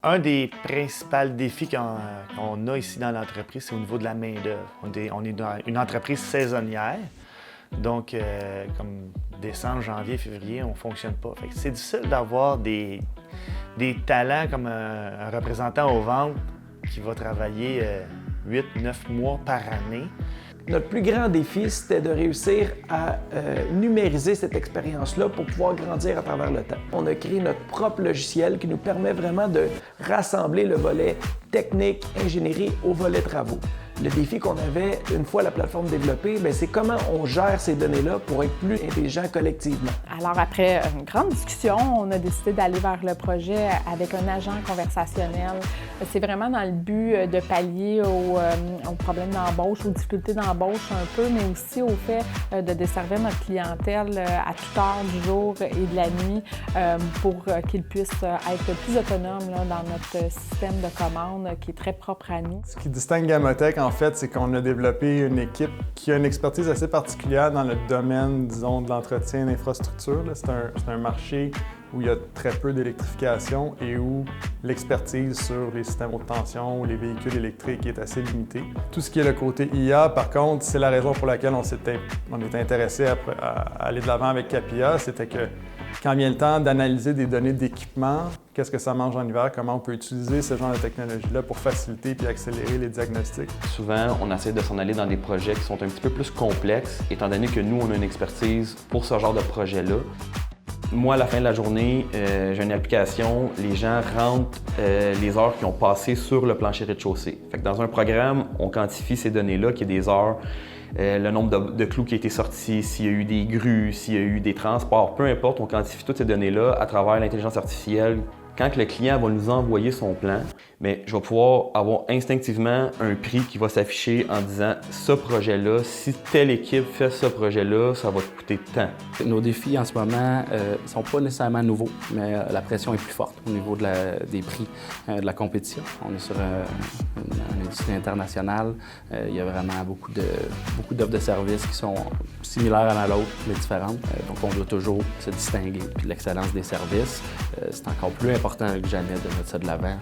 Un des principaux défis qu'on a ici dans l'entreprise, c'est au niveau de la main-d'œuvre. On est dans une entreprise saisonnière, donc comme décembre, janvier, février, on ne fonctionne pas. Fait que c'est difficile d'avoir des talents comme un représentant aux ventes qui va travailler 8-9 mois par année. Notre plus grand défi, c'était de réussir à numériser cette expérience-là pour pouvoir grandir à travers le temps. On a créé notre propre logiciel qui nous permet vraiment de rassembler le volet technique, ingénierie au volet travaux. Le défi qu'on avait une fois la plateforme développée, c'est comment on gère ces données-là pour être plus intelligent collectivement. Alors après une grande discussion, on a décidé d'aller vers le projet avec un agent conversationnel. C'est vraiment dans le but de pallier aux problèmes d'embauche, aux difficultés d'embauche un peu, mais aussi au fait de desservir notre clientèle à toute heure du jour et de la nuit pour qu'ils puissent être plus autonomes là, dans notre système de commande qui est très propre à nous. Ce qui distingue Gamotech, en fait, c'est qu'on a développé une équipe qui a une expertise assez particulière dans le domaine, disons, de l'entretien d'infrastructures. C'est un marché où il y a très peu d'électrification et où l'expertise sur les systèmes haute tension ou les véhicules électriques est assez limitée. Tout ce qui est le côté IA, par contre, c'est la raison pour laquelle on était intéressé à aller de l'avant avec Capia, c'était que quand vient le temps d'analyser des données d'équipement, qu'est-ce que ça mange en hiver, comment on peut utiliser ce genre de technologie-là pour faciliter puis accélérer les diagnostics. Souvent, on essaie de s'en aller dans des projets qui sont un petit peu plus complexes, étant donné que nous, on a une expertise pour ce genre de projet-là. Moi, à la fin de la journée, j'ai une application, les gens rentrent les heures qu'ils ont passées sur le plancher rez-de-chaussée. Fait que dans un programme, on quantifie ces données-là, qui est des heures, le nombre de clous qui a été sorti, s'il y a eu des grues, s'il y a eu des transports, peu importe, on quantifie toutes ces données-là à travers l'intelligence artificielle. Quand le client va nous envoyer son plan, mais je vais pouvoir avoir instinctivement un prix qui va s'afficher en disant ce projet-là, si telle équipe fait ce projet-là, ça va coûter tant. Nos défis en ce moment ne sont pas nécessairement nouveaux, mais la pression est plus forte au niveau des prix de la compétition. On est sur une industrie internationale. Il y a vraiment beaucoup d'offres de services qui sont similaires à l'autre, mais différentes. Donc on doit toujours se distinguer. Puis l'excellence des services, c'est encore plus important que jamais de mettre ça de l'avant.